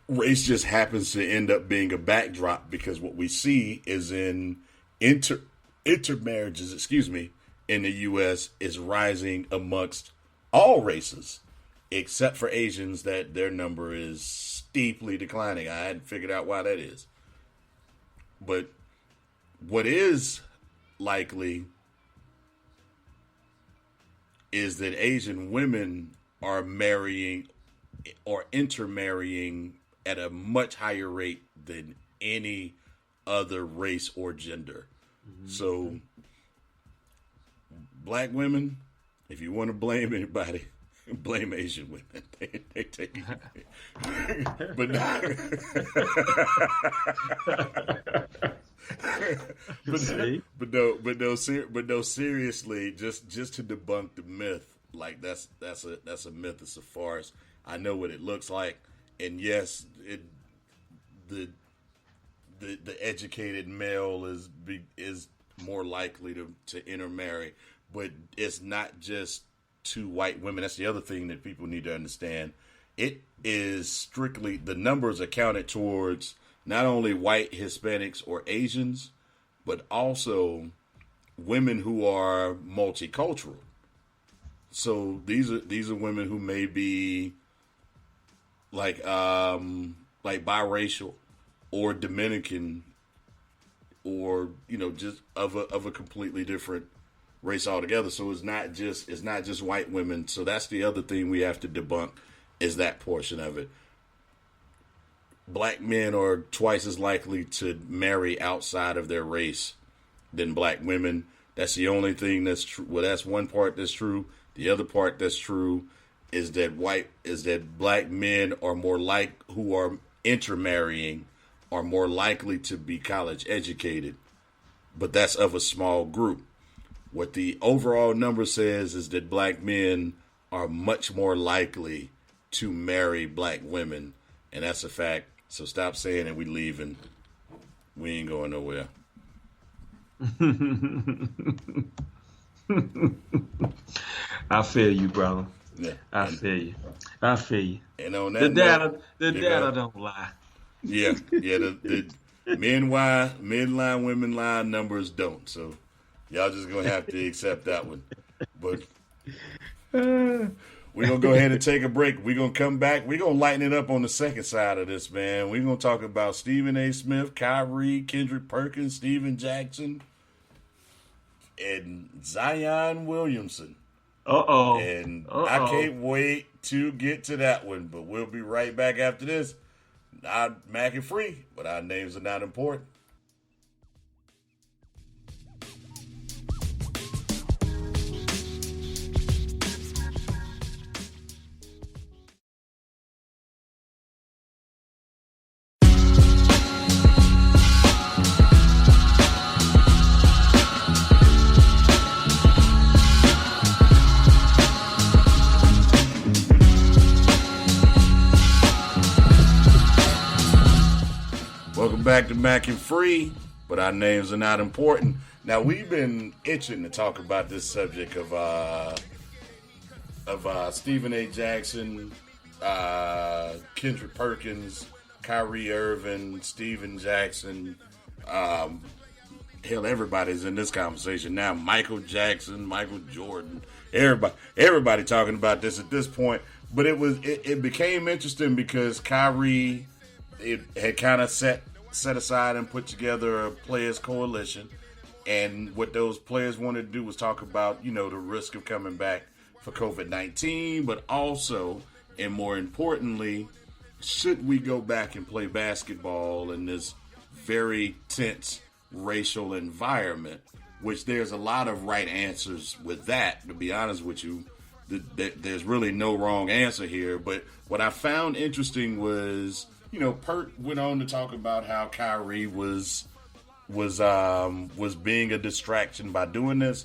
race just happens to end up being a backdrop because what we see is in intermarriages, in the U.S. is rising amongst all races, except for Asians, that their number is steeply declining. I hadn't figured out why that is. But what is likely is that Asian women are marrying or intermarrying at a much higher rate than any other race or gender. Mm-hmm. So, black women, if you want to blame anybody, blame Asian women. They take it. But no. but no, seriously, just to debunk the myth, like that's a myth. It's a farce. I know what it looks like, and yes, the educated male is more likely to intermarry, but it's not just two white women. That's the other thing that people need to understand. It is strictly, the numbers are counted towards not only white, Hispanics, or Asians, but also women who are multicultural. So these are women who may be like biracial or Dominican, or just of a completely different race altogether. So it's not just white women. So that's the other thing we have to debunk, is that portion of it. Black men are twice as likely to marry outside of their race than black women. That's the only thing that's true. Well, that's one part that's true. The other part that's true is that black men are who are intermarrying are more likely to be college educated, but that's of a small group. What the overall number says is that black men are much more likely to marry black women, and that's a fact. So stop saying that we leaving. We ain't going nowhere. I feel you, brother. Yeah, I feel you. And on The that data don't lie. Yeah. The men lie, women lie, numbers don't. So y'all just gonna have to accept that one. But we're gonna go ahead and take a break. We're gonna come back. We're gonna lighten it up on the second side of this, man. We're gonna talk about Stephen A. Smith, Kyrie, Kendrick Perkins, Steven Jackson, and Zion Williamson. And I can't wait to get to that one. But we'll be right back after this. Not Mac and Free, but our names are not important. Welcome back to Mac and Free, but our names are not important. Now, we've been itching to talk about this subject of Stephen A. Jackson, Kendrick Perkins, Kyrie Irving, Steven Jackson. Hell, everybody's in this conversation now. Michael Jackson, Michael Jordan, everybody talking about this at this point. But it became interesting because Kyrie, it had kind of set aside and put together a players coalition, and what those players wanted to do was talk about the risk of coming back for COVID-19, but also, and more importantly, should we go back and play basketball in this very tense racial environment, which there's a lot of right answers with that, to be honest with you. There's really no wrong answer here, but what I found interesting was Pert went on to talk about how Kyrie was being a distraction by doing this.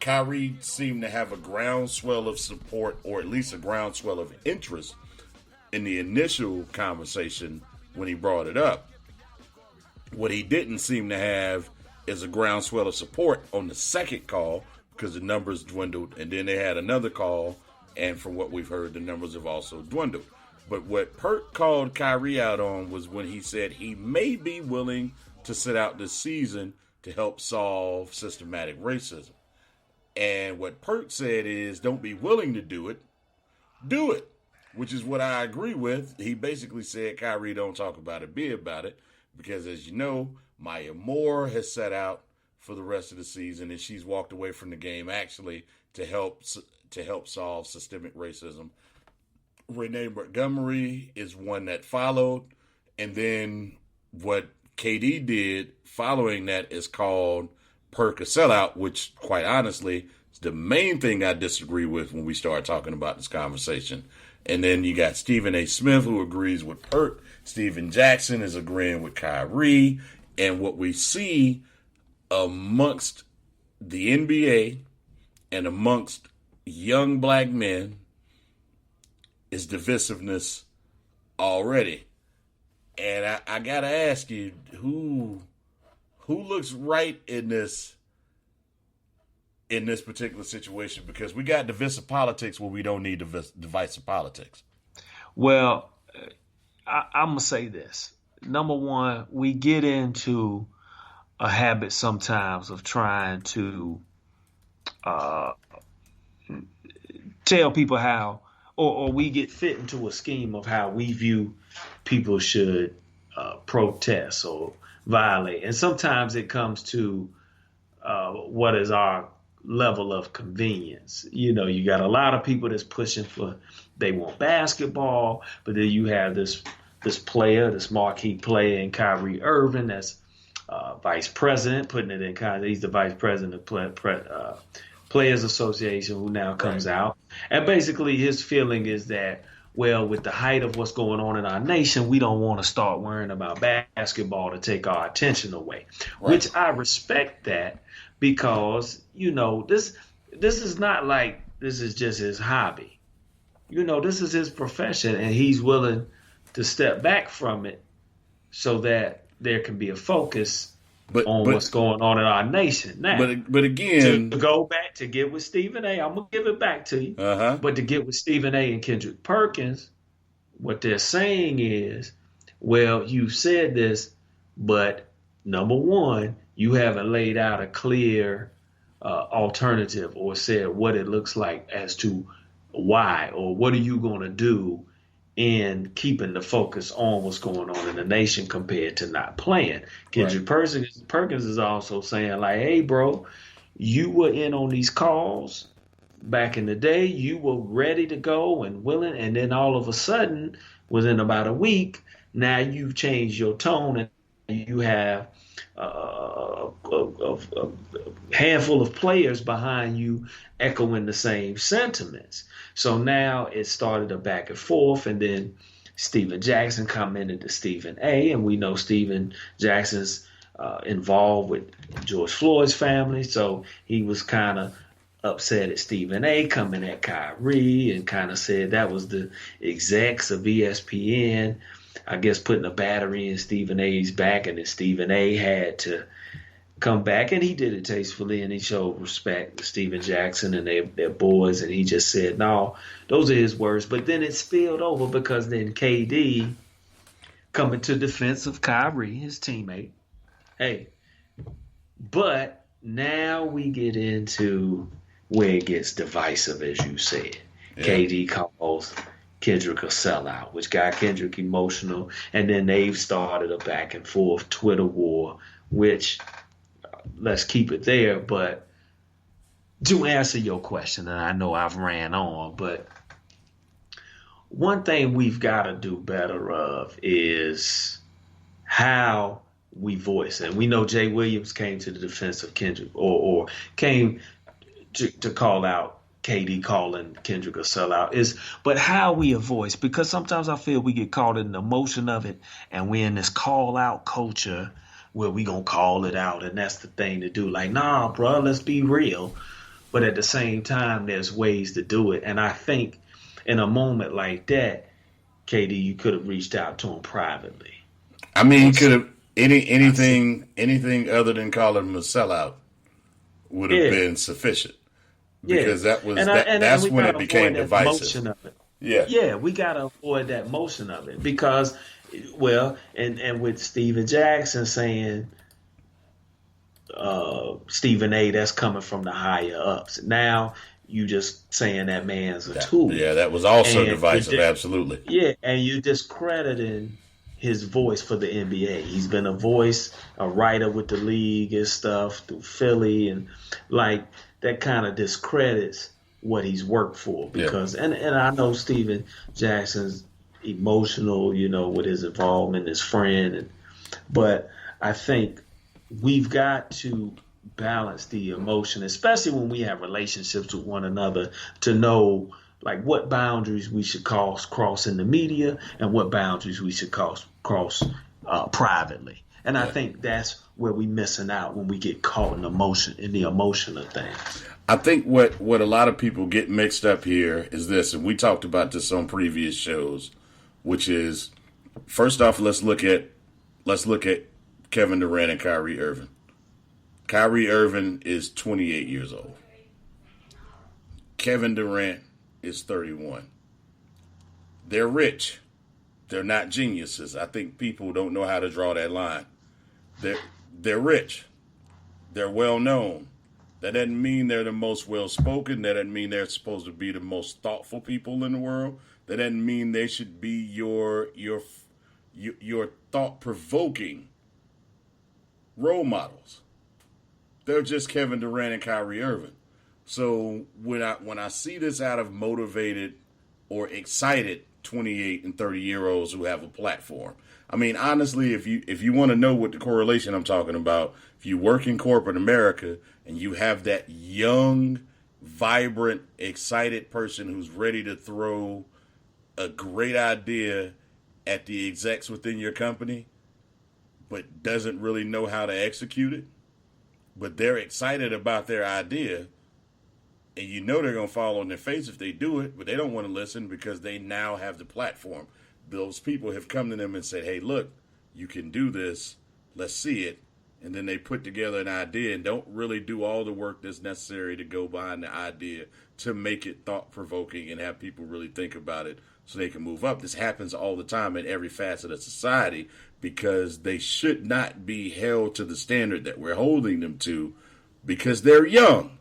Kyrie seemed to have a groundswell of support, or at least a groundswell of interest, in the initial conversation when he brought it up. What he didn't seem to have is a groundswell of support on the second call, because the numbers dwindled, and then they had another call, and from what we've heard, the numbers have also dwindled. But what Perk called Kyrie out on was when he said he may be willing to sit out this season to help solve systematic racism. And what Perk said is, don't be willing to do it, which is what I agree with. He basically said, Kyrie, don't talk about it, be about it, because as you know, Maya Moore has set out for the rest of the season, and she's walked away from the game actually to help solve systemic racism. Renee Montgomery is one that followed, and then what KD did following that is called Perk a sellout, which quite honestly is the main thing I disagree with when we start talking about this conversation. And then you got Stephen A. Smith, who agrees with Perk. Steven Jackson is agreeing with Kyrie. And what we see amongst the NBA and amongst young black men is divisiveness already. And I gotta ask you, who looks right in this particular situation? Because we got divisive politics where we don't need divisive politics. Well, I'm going to say this. Number one, we get into a habit sometimes of trying to tell people how, or we get fit into a scheme of how we view people should protest or violate. And sometimes it comes to what is our level of convenience. You know, you got a lot of people that's pushing for, they want basketball, but then you have this player, this marquee player in Kyrie Irving that's vice president, putting it in kind of, he's the vice president of Players Association, who now comes out. And basically his feeling is that, well, with the height of what's going on in our nation, we don't want to start worrying about basketball to take our attention away, which I respect that, because, you know, this is not like this is just his hobby. You know, this is his profession, and he's willing to step back from it so that there can be a focus on what's going on in our nation. Now, but again, to go back to get with Stephen A., I'm going to give it back to you. But to get with Stephen A. and Kendrick Perkins, what they're saying is, well, you said this, but number one, you haven't laid out a clear alternative or said what it looks like as to why, or what are you going to do in keeping the focus on what's going on in the nation compared to not playing. Kendrick Perkins is also saying, like, hey, bro, you were in on these calls back in the day. You were ready to go and willing, and then all of a sudden, within about a week, now you've changed your tone, and you have a handful of players behind you echoing the same sentiments. So now it started a back and forth, and then Steven Jackson commented to Stephen A., and we know Steven Jackson's involved with George Floyd's family, so he was kind of upset at Stephen A. coming at Kyrie and kind of said that was the execs of ESPN, I guess, putting a battery in Stephen A.'s back, and then Stephen A. had to come back, and he did it tastefully, and he showed respect to Steven Jackson and their boys, and he just said, no, those are his words. But then it spilled over, because then KD coming to defense of Kyrie, his teammate. Hey, but now we get into where it gets divisive, as you said. Yeah. KD calls Kendrick a sellout, which got Kendrick emotional, and then they've started a back and forth Twitter war, which let's keep it there. But to answer your question, and I know I've ran on, but one thing we've got to do better of is how we voice. And we know Jay Williams came to the defense of Kendrick, or came to call out KD calling Kendrick a sellout, but how we voice, because sometimes I feel we get caught in the emotion of it, and we're in this call out culture where we gonna call it out, and that's the thing to do. Like, nah, bro, let's be real. But at the same time, there's ways to do it, and I think in a moment like that, KD, you could have reached out to him privately. I mean, you could have anything other than calling him a sellout would have been sufficient. Because that was that's when it became divisive. Yeah, Yeah, we gotta avoid that motion of it because, well, and with Steven Jackson saying, Stephen A, that's coming from the higher ups. Now you just saying that man's a tool, that was also and divisive. Absolutely. yeah, and you discrediting his voice for the NBA. He's been a voice, a writer with the league and stuff through Philly, and like that kind of discredits what he's worked for Yeah. because and I know Steven Jackson's emotional, with his involvement, his friend, but I think we've got to balance the emotion, especially when we have relationships with one another, to know like what boundaries we should cross in the media and what boundaries we should cross privately. And I Yeah. think that's where we missing out when we get caught in the emotion of things. I think what a lot of people get mixed up here is this, and we talked about this on previous shows, which is first off, let's look at Kevin Durant and Kyrie Irving. Kyrie Irving is 28 years old. Kevin Durant is 31. They're rich. They're not geniuses. I think people don't know how to draw that line. They're rich. They're well known. That doesn't mean they're the most well spoken. That doesn't mean they're supposed to be the most thoughtful people in the world. That doesn't mean they should be your thought provoking role models. They're just Kevin Durant and Kyrie Irving. So when I see this out of motivated or excited 28 and 30-year olds who have a platform, I mean honestly, if you want to know what the correlation I'm talking about, if you work in corporate America and you have that young, vibrant, excited person who's ready to throw a great idea at the execs within your company, but doesn't really know how to execute it, but they're excited about their idea, and you know they're going to fall on their face if they do it, but they don't want to listen because they now have the platform. Those people have come to them and said, hey, look, you can do this. Let's see it. And then they put together an idea and don't really do all the work that's necessary to go behind the idea to make it thought-provoking and have people really think about it so they can move up. This happens all the time in every facet of society because they should not be held to the standard that we're holding them to because they're young.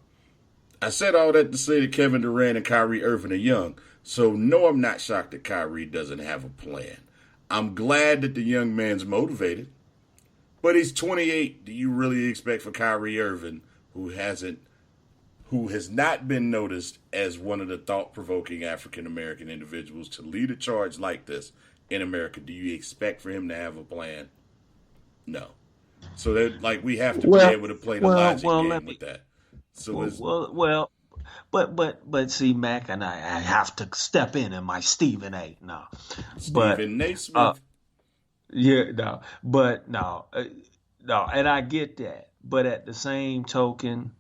I said all that to say that Kevin Durant and Kyrie Irving are young. So, no, I'm not shocked that Kyrie doesn't have a plan. I'm glad that the young man's motivated. But he's 28. Do you really expect for Kyrie Irving, who has not been noticed as one of the thought-provoking African-American individuals, to lead a charge like this in America? Do you expect for him to have a plan? No. So that we have to be able to play the logic game with that. So but see, Mac, and I have to step in my Stephen A. No, but Stephen Naismith. yeah, no, but no, no, and I get that, but at the same token,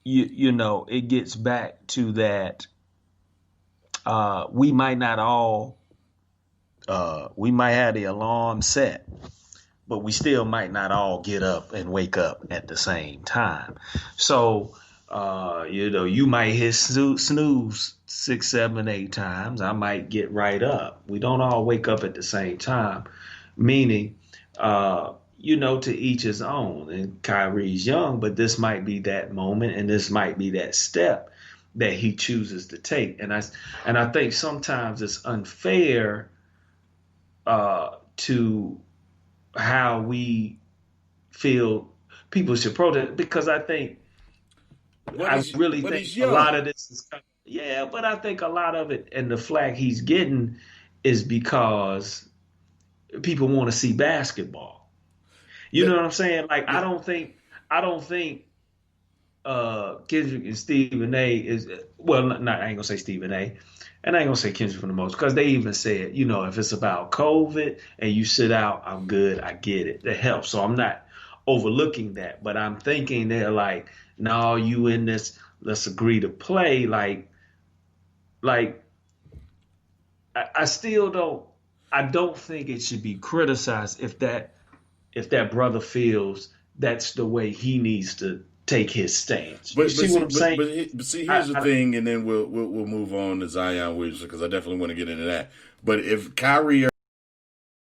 it gets back to that. We might not all, we might have the alarm set, but we still might not all get up and wake up at the same time. So, you might hit snooze 6, 7, 8 times. I might get right up. We don't all wake up at the same time, meaning, to each his own. And Kyrie's young, but this might be that moment, and this might be that step that he chooses to take. And I think sometimes it's unfair to how we feel people should protest, because I think think a lot of this is, yeah, but I think a lot of it and the flack he's getting is because people want to see basketball. You know what I'm saying? Like I don't think Kendrick and Stephen A is, well, not I ain't gonna say Stephen A. And I ain't gonna say Kendrick for the most, because they even said, if it's about COVID and you sit out, I'm good. I get it. That helps. So I'm not overlooking that, but I'm thinking they're like, no, you in this, let's agree to play. I still don't think it should be criticized if that brother feels that's the way he needs to take his stance. You But see what I'm saying? but see, here's the thing, and then we'll move on to Zion Williamson because I definitely want to get into that. But if Kyrie